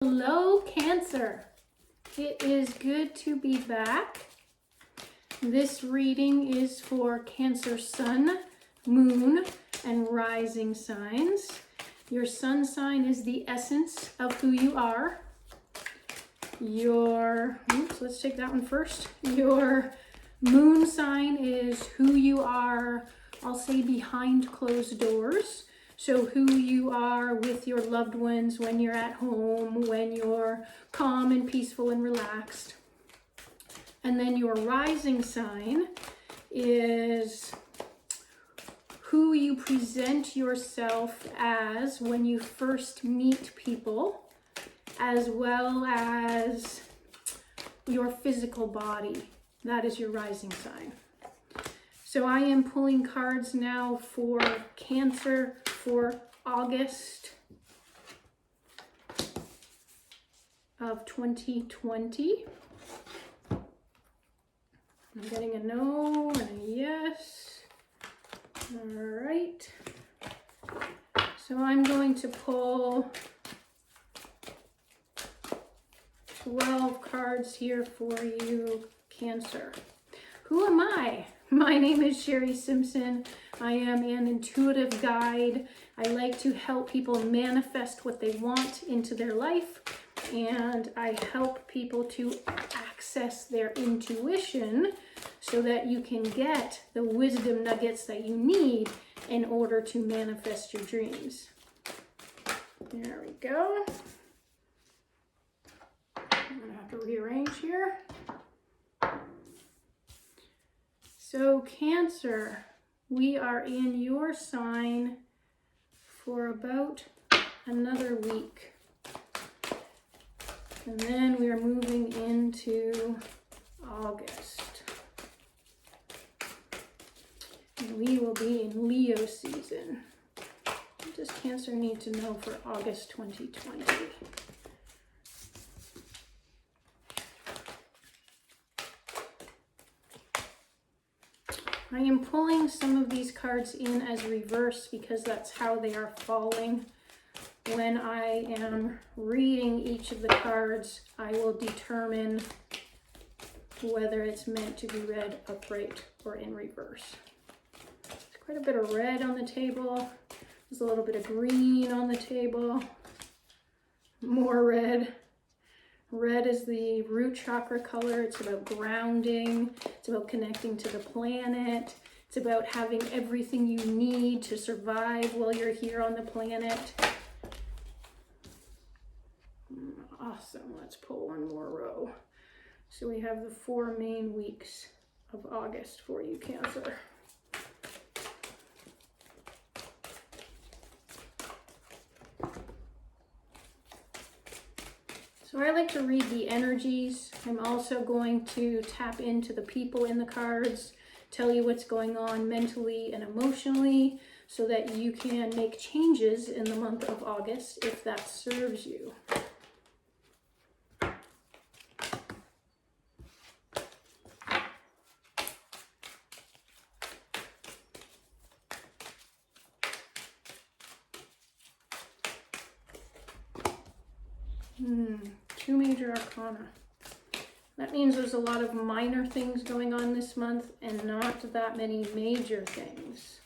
Hello, Cancer. It is good to be back. This reading is for Cancer Sun, Moon, and Rising signs. Your Sun sign is the essence of who you are. Let's take that one first. Your Moon sign is who you are, I'll say behind closed doors. So who you are with your loved ones when you're at home, when you're calm and peaceful and relaxed. And then your rising sign is who you present yourself as when you first meet people, as well as your physical body. That is your rising sign. So I am pulling cards now for Cancer for August of 2020. I'm getting a no and a yes. All right. So I'm going to pull 12 cards here for you, Cancer. Who am I? My name is Sherri Simpson. I am an intuitive guide. I like to help people manifest what they want into their life, and I help people to access their intuition so that you can get the wisdom nuggets that you need in order to manifest your dreams. There we go. I'm gonna have to rearrange here. So Cancer, we are in your sign for about another week. And then we are moving into August. And we will be in Leo season. What does Cancer need to know for August 2020? I am pulling some of these cards in as reverse because that's how they are falling. When I am reading each of the cards, I will determine whether it's meant to be read upright or in reverse. There's quite a bit of red on the table. There's a little bit of green on the table. More red. Red is the root chakra color. It's about grounding. It's about connecting to the planet. It's about having everything you need to survive while you're here on the planet. Awesome. Let's pull one more row. So we have the 4 main weeks of August for you, Cancer. So I like to read the energies. I'm also going to tap into the people in the cards, tell you what's going on mentally and emotionally so that you can make changes in the month of August if that serves you. Two major arcana. That means there's a lot of minor things going on this month and not that many major things.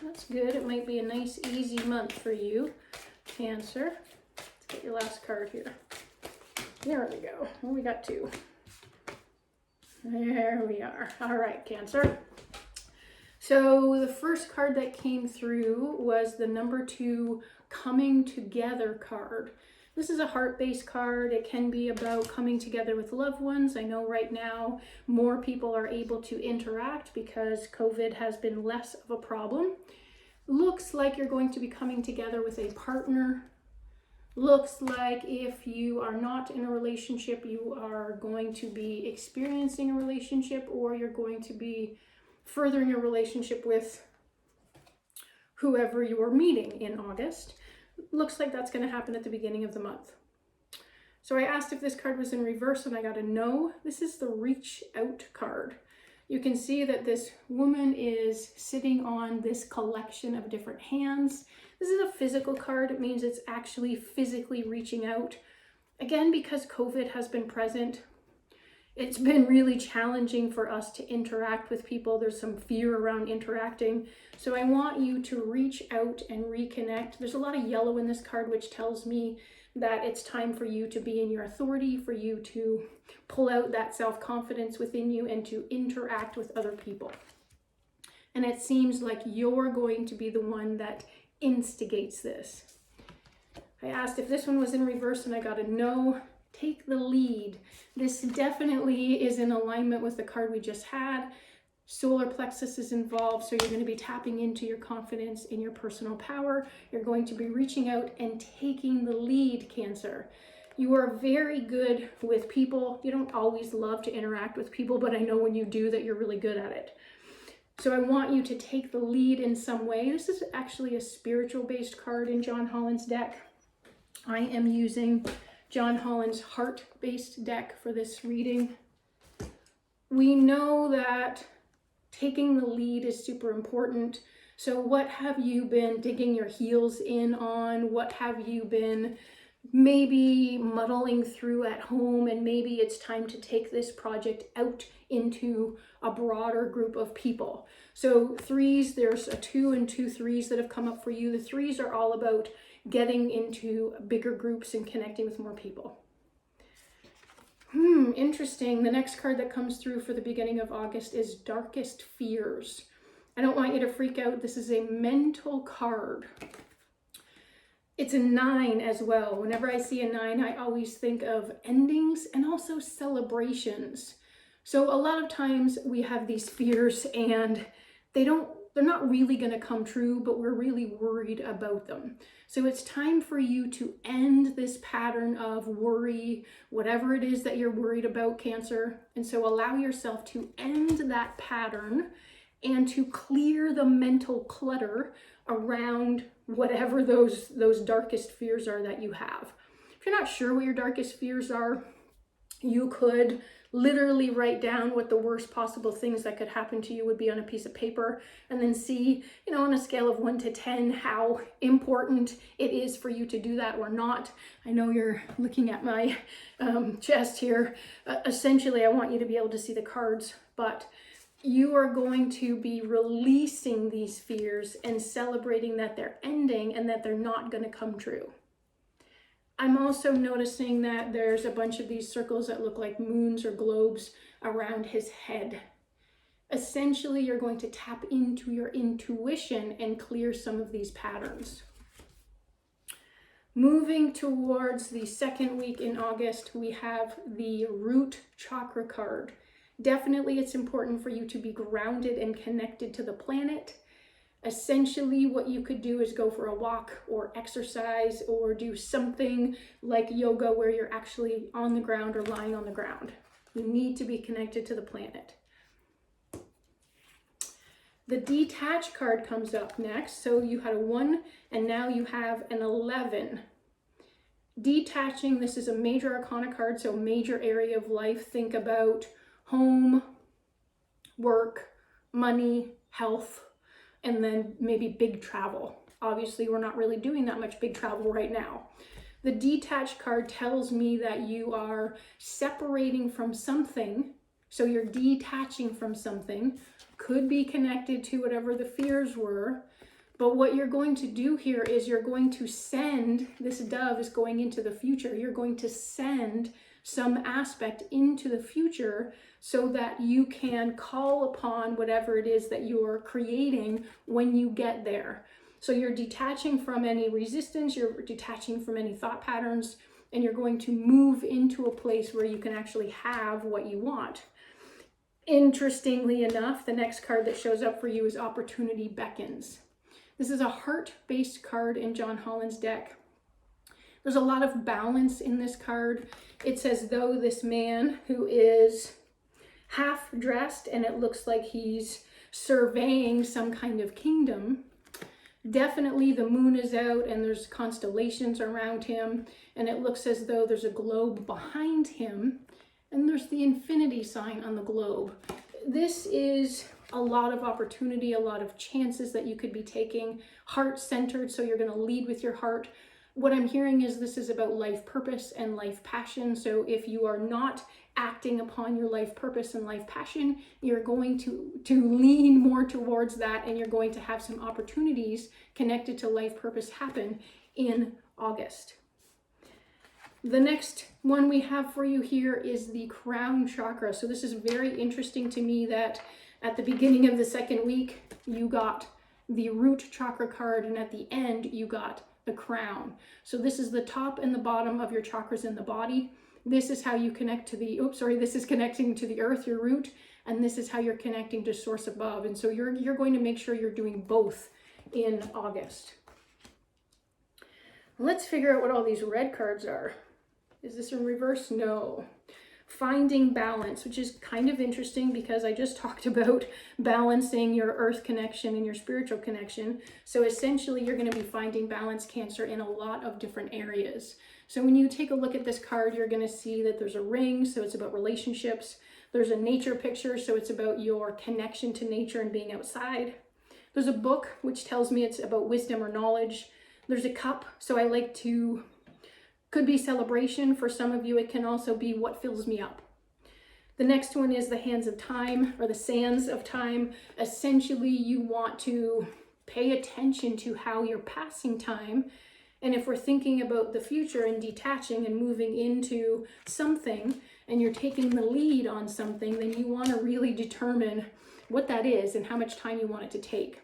That's good. It might be a nice, easy month for you, Cancer. Let's get your last card here. There we go. Well, we got 2. There we are. All right, Cancer. So the first card that came through was the number 2 Coming Together card. This is a heart-based card. It can be about coming together with loved ones. I know right now more people are able to interact because COVID has been less of a problem. Looks like you're going to be coming together with a partner. Looks like if you are not in a relationship, you are going to be experiencing a relationship, or you're going to be furthering a relationship with whoever you're meeting in August. Looks like that's going to happen at the beginning of the month. So I asked if this card was in reverse and I got a no. This is the Reach Out card. You can see that this woman is sitting on this collection of different hands. This is a physical card. It means it's actually physically reaching out Again, because COVID has been present, it's been really challenging for us to interact with people. There's some fear around interacting. So I want you to reach out and reconnect. There's a lot of yellow in this card, which tells me that it's time for you to be in your authority, for you to pull out that self-confidence within you and to interact with other people. And it seems like you're going to be the one that instigates this. I asked if this one was in reverse and I got a no. Take the lead. This definitely is in alignment with the card we just had. Solar plexus is involved, so you're going to be tapping into your confidence in your personal power. You're going to be reaching out and taking the lead, Cancer. You are very good with people. You don't always love to interact with people, but I know when you do that you're really good at it. So I want you to take the lead in some way. This is actually a spiritual-based card in John Holland's deck. I am using John Holland's heart-based deck for this reading. We know that taking the lead is super important. So what have you been digging your heels in on? What have you been maybe muddling through at home? And maybe it's time to take this project out into a broader group of people. So threes, there's a 2 and 2 threes that have come up for you. The threes are all about getting into bigger groups and connecting with more people. Interesting. The next card that comes through for the beginning of August is Darkest Fears. I don't want you to freak out. This is a mental card. It's a 9 as well. Whenever I see a 9, I always think of endings and also celebrations. So a lot of times we have these fears and they're not really going to come true, but we're really worried about them. So it's time for you to end this pattern of worry, whatever it is that you're worried about, Cancer. And so allow yourself to end that pattern and to clear the mental clutter around whatever those darkest fears are that you have. If you're not sure what your darkest fears are, you could literally write down what the worst possible things that could happen to you would be on a piece of paper, and then see, on a scale of 1 to 10, how important it is for you to do that or not. I know you're looking at my chest here. Essentially, I want you to be able to see the cards, but you are going to be releasing these fears and celebrating that they're ending and that they're not going to come true. I'm also noticing that there's a bunch of these circles that look like moons or globes around his head. Essentially, you're going to tap into your intuition and clear some of these patterns. Moving towards the second week in August, we have the Root Chakra card. Definitely, it's important for you to be grounded and connected to the planet. Essentially, what you could do is go for a walk or exercise or do something like yoga where you're actually on the ground or lying on the ground. You need to be connected to the planet. The Detach card comes up next. So you had a 1 and now you have an 11. Detaching, this is a major arcana card, so major area of life. Think about home, work, money, health, and then maybe big travel. Obviously, we're not really doing that much big travel right now. The Detached card tells me that you are separating from something. So you're detaching from something. Could be connected to whatever the fears were. But what you're going to do here is you're going to send, this dove is going into the future. You're going to send some aspect into the future so that you can call upon whatever it is that you're creating when you get there. So you're detaching from any resistance, you're detaching from any thought patterns, and you're going to move into a place where you can actually have what you want. Interestingly enough, the next card that shows up for you is Opportunity Beckons. This is a heart-based card in John Holland's deck. There's a lot of balance in this card. It's as though this man who is half dressed and it looks like he's surveying some kind of kingdom. Definitely the moon is out and there's constellations around him, and it looks as though there's a globe behind him and there's the infinity sign on the globe. This is a lot of opportunity, a lot of chances that you could be taking, heart-centered, so you're going to lead with your heart. What I'm hearing is this is about life purpose and life passion. So if you are not acting upon your life purpose and life passion, you're going to lean more towards that, and you're going to have some opportunities connected to life purpose happen in August. The next one we have for you here is the crown chakra. So this is very interesting to me that at the beginning of the second week, you got the root chakra card, and at the end, you got the crown. So this is the top and the bottom of your chakras in the body. This is how you connect to the, this is connecting to the earth, your root, and this is how you're connecting to source above. And so you're going to make sure you're doing both in August. Let's figure out what all these red cards are. Is this in reverse? No. Finding balance, which is kind of interesting because I just talked about balancing your earth connection and your spiritual connection. So essentially you're going to be finding balance, Cancer, in a lot of different areas. So when you take a look at this card, you're going to see that there's a ring, so it's about relationships. There's a nature picture, so it's about your connection to nature and being outside. There's a book, which tells me it's about wisdom or knowledge. There's a cup, so I like to, could be celebration. For some of you, it can also be what fills me up. The next one is the hands of time, or the sands of time. Essentially, you want to pay attention to how you're passing time. And if we're thinking about the future and detaching and moving into something, and you're taking the lead on something, then you want to really determine what that is and how much time you want it to take.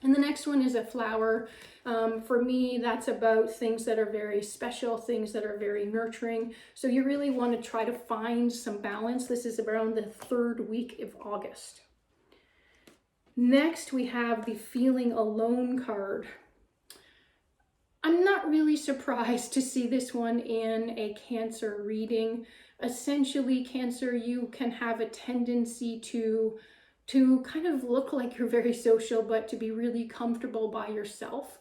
And the next one is a flower. For me, that's about things that are very special, things that are very nurturing. So you really want to try to find some balance. This is around the third week of August. Next, we have the feeling alone card. I'm not really surprised to see this one in a Cancer reading. Essentially, Cancer, you can have a tendency to kind of look like you're very social, but to be really comfortable by yourself.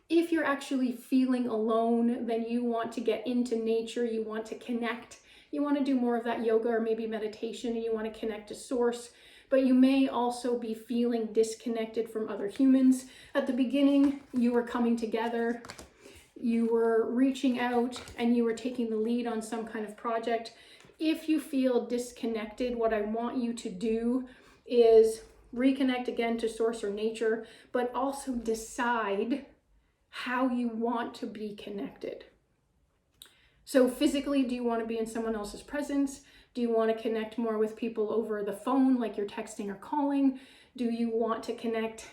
If you're actually feeling alone, then you want to get into nature, you want to connect, you want to do more of that yoga or maybe meditation, and you want to connect to source. But you may also be feeling disconnected from other humans. At the beginning, you were coming together, you were reaching out, and you were taking the lead on some kind of project. If you feel disconnected, what I want you to do is reconnect again to source or nature, but also decide how you want to be connected. So physically, do you want to be in someone else's presence? Do you want to connect more with people over the phone, like you're texting or calling? Do you want to connect,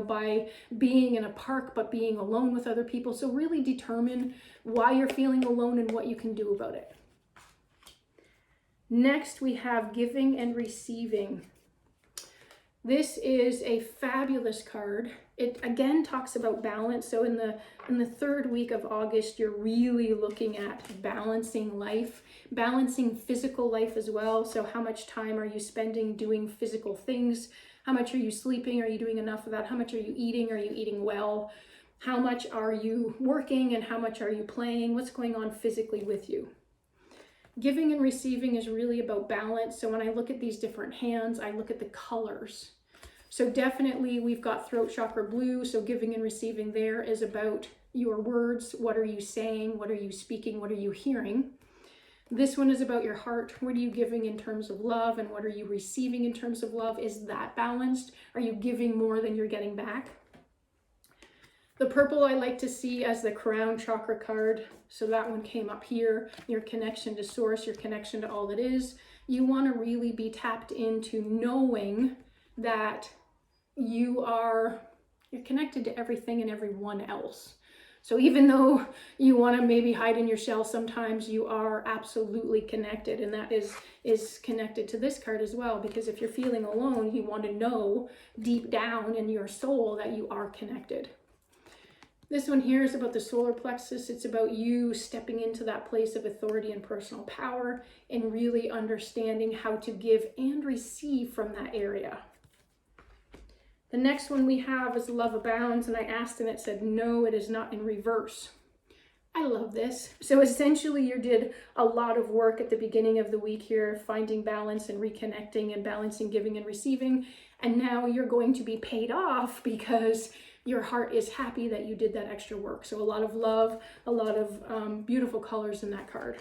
by being in a park, but being alone with other people? So really determine why you're feeling alone and what you can do about it. Next, we have giving and receiving. This is a fabulous card. It again talks about balance. So in the third week of August, you're really looking at balancing life, balancing physical life as well. So how much time are you spending doing physical things? How much are you sleeping? Are you doing enough of that? How much are you eating? Are you eating well? How much are you working and how much are you playing? What's going on physically with you? Giving and receiving is really about balance. So when I look at these different hands, I look at the colors. So definitely we've got throat chakra blue. So giving and receiving there is about your words. What are you saying? What are you speaking? What are you hearing? This one is about your heart. What are you giving in terms of love? And what are you receiving in terms of love? Is that balanced? Are you giving more than you're getting back? The purple I like to see as the crown chakra card. So that one came up here. Your connection to source, your connection to all that is. You want to really be tapped into knowing that you're connected to everything and everyone else. So even though you want to maybe hide in your shell, sometimes you are absolutely connected. And that is connected to this card as well. Because if you're feeling alone, you want to know deep down in your soul that you are connected. This one here is about the solar plexus. It's about you stepping into that place of authority and personal power and really understanding how to give and receive from that area. The next one we have is Love Abounds, and I asked and it said, no, it is not in reverse. I love this. So essentially you did a lot of work at the beginning of the week here, finding balance and reconnecting and balancing giving and receiving. And now you're going to be paid off because your heart is happy that you did that extra work. So a lot of love, a lot of beautiful colors in that card.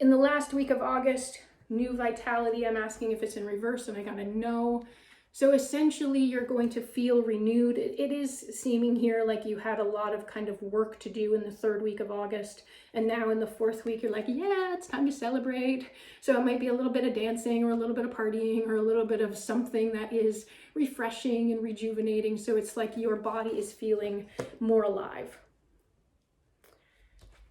In the last week of August, new vitality. I'm asking if it's in reverse, and I got a no. So essentially, you're going to feel renewed. It is seeming here like you had a lot of kind of work to do in the 3rd week of August. And now in the 4th week, you're like, yeah, it's time to celebrate. So it might be a little bit of dancing or a little bit of partying or a little bit of something that is refreshing and rejuvenating. So it's like your body is feeling more alive.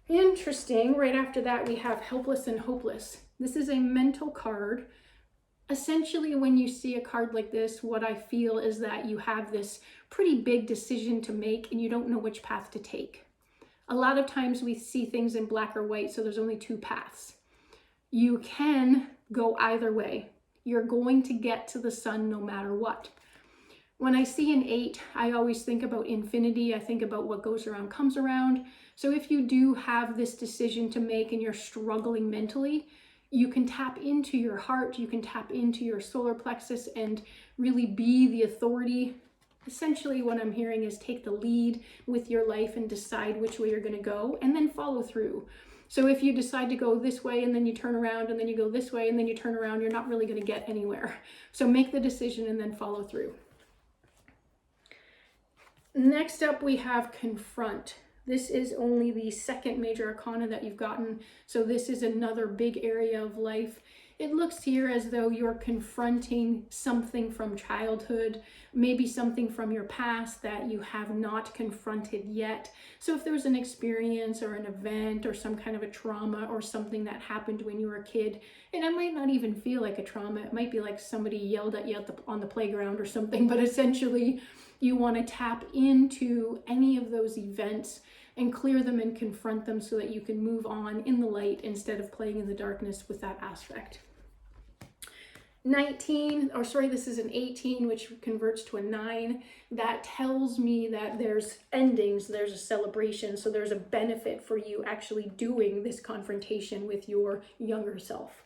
Interesting. Right after that, we have Helpless and Hopeless. This is a mental card. Essentially, when you see a card like this, what I feel is that you have this pretty big decision to make and you don't know which path to take. A lot of times we see things in black or white, so there's only 2 paths. You can go either way. You're going to get to the sun no matter what. When I see an 8, I always think about infinity. I think about what goes around comes around. So if you do have this decision to make and you're struggling mentally, you can tap into your heart, you can tap into your solar plexus and really be the authority. Essentially what I'm hearing is take the lead with your life and decide which way you're going to go and then follow through. So if you decide to go this way and then you turn around and then you go this way and then you turn around, you're not really going to get anywhere. So make the decision and then follow through. Next up we have Confront. This is only the 2nd major arcana that you've gotten, so this is another big area of life. It looks here as though you're confronting something from childhood, maybe something from your past that you have not confronted yet. So if there was an experience or an event or some kind of a trauma or something that happened when you were a kid, and it might not even feel like a trauma, it might be like somebody yelled at you on the playground or something, but essentially you want to tap into any of those events and clear them and confront them so that you can move on in the light instead of playing in the darkness with that aspect. 19, or sorry, this is an 18, which converts to a 9. That tells me that there's endings, there's a celebration, so there's a benefit for you actually doing this confrontation with your younger self.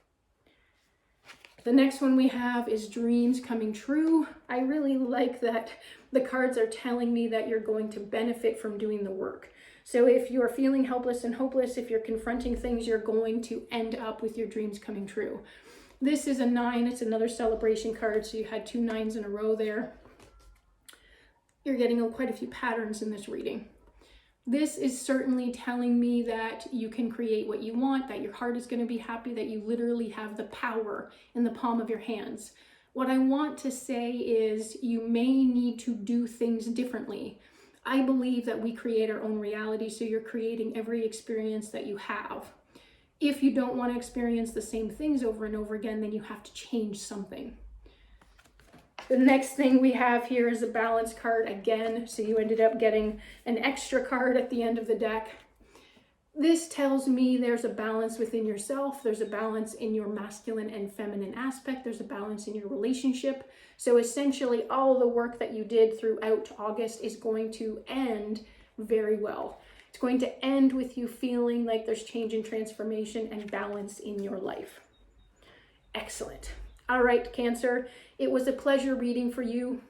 The next one we have is dreams coming true. I really like that the cards are telling me that you're going to benefit from doing the work. So if you're feeling helpless and hopeless, if you're confronting things, you're going to end up with your dreams coming true. This is a 9. It's another celebration card. So you had 2 9s in a row there. You're getting quite a few patterns in this reading. This is certainly telling me that you can create what you want, that your heart is going to be happy, that you literally have the power in the palm of your hands. What I want to say is you may need to do things differently. I believe that we create our own reality, so you're creating every experience that you have. If you don't want to experience the same things over and over again, then you have to change something. The next thing we have here is a balance card again, so you ended up getting an extra card at the end of the deck. This tells me there's a balance within yourself, there's a balance in your masculine and feminine aspect, there's a balance in your relationship. So essentially all the work that you did throughout August is going to end very well. It's going to end with you feeling like there's change and transformation and balance in your life. Excellent. All right, Cancer, it was a pleasure reading for you.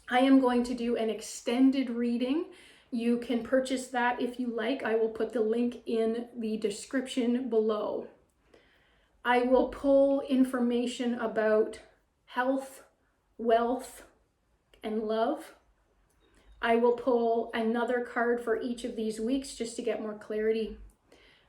I am going to do an extended reading. You can purchase that if you like. I will put the link in the description below. I will pull information about health, wealth, and love. I will pull another card for each of these weeks just to get more clarity.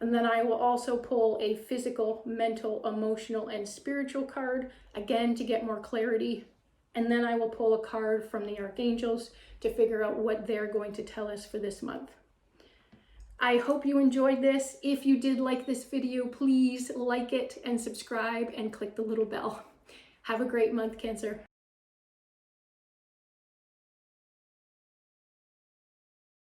And then I will also pull a physical, mental, emotional, and spiritual card, again, to get more clarity. And then I will pull a card from the archangels to figure out what they're going to tell us for this month. I hope you enjoyed this. If you did like this video, please like it and subscribe and click the little bell. Have a great month, Cancer.